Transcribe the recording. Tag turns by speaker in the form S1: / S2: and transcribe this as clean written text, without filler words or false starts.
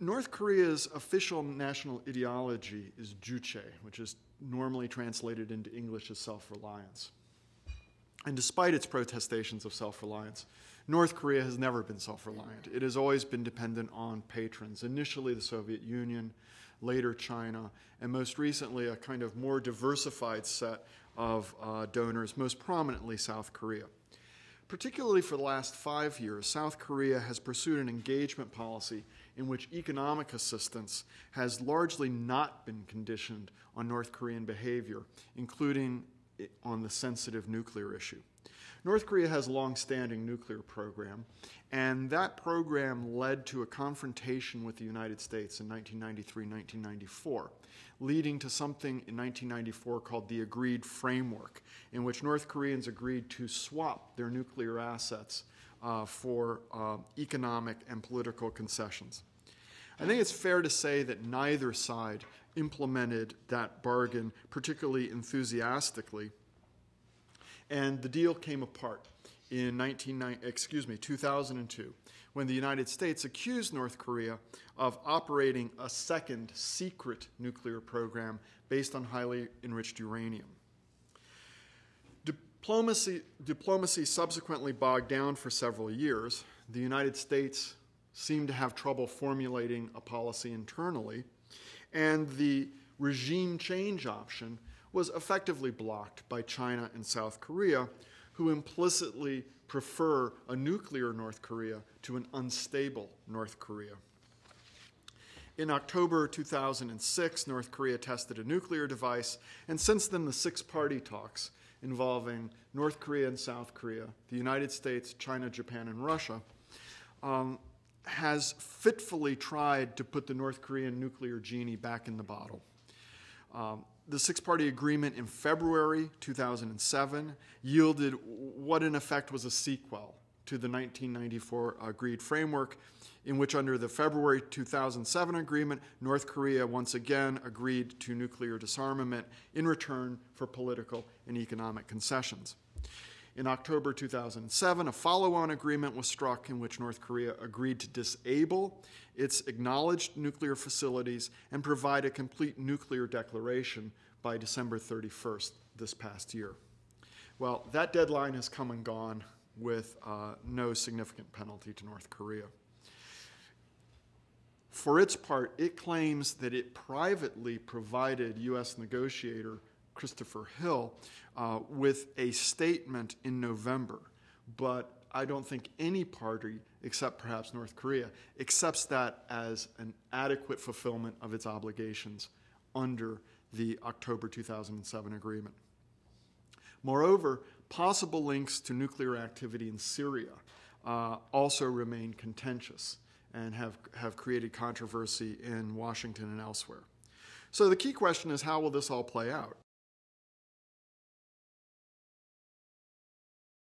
S1: North Korea's official national ideology is juche, which is normally translated into English as self-reliance. And despite its protestations of self-reliance, North Korea has never been self-reliant. It has always been dependent on patrons, initially the Soviet Union, later China, and most recently a kind of more diversified set of donors, most prominently South Korea. Particularly for the last 5 years, South Korea has pursued an engagement policy in which economic assistance has largely not been conditioned on North Korean behavior, including on the sensitive nuclear issue. North Korea has a long-standing nuclear program, and that program led to a confrontation with the United States in 1993-1994, leading to something in 1994 called the Agreed Framework, in which North Koreans agreed to swap their nuclear assets for economic and political concessions. I think it's fair to say that neither side implemented that bargain particularly enthusiastically, and the deal came apart in 2002, when the United States accused North Korea of operating a second secret nuclear program based on highly enriched uranium. Diplomacy subsequently bogged down for several years. The United States seemed to have trouble formulating a policy internally, and the regime change option was effectively blocked by China and South Korea, who implicitly prefer a nuclear North Korea to an unstable North Korea. In October 2006, North Korea tested a nuclear device, and since then the six-party talks involving North Korea and South Korea, the United States, China, Japan, and Russia, has fitfully tried to put the North Korean nuclear genie back in the bottle. The six-party agreement in February 2007 yielded what in effect was a sequel to the 1994 Agreed Framework, in which under the February 2007 agreement, North Korea once again agreed to nuclear disarmament in return for political and economic concessions. In October 2007, a follow-on agreement was struck in which North Korea agreed to disable its acknowledged nuclear facilities and provide a complete nuclear declaration by December 31st this past year. Well, that deadline has come and gone with no significant penalty to North Korea. For its part, it claims that it privately provided U.S. negotiator Christopher Hill with a statement in November, but I don't think any party, except perhaps North Korea, accepts that as an adequate fulfillment of its obligations under the October 2007 agreement. Moreover, possible links to nuclear activity in Syria also remain contentious and have created controversy in Washington and elsewhere. So the key question is, how will this all play out?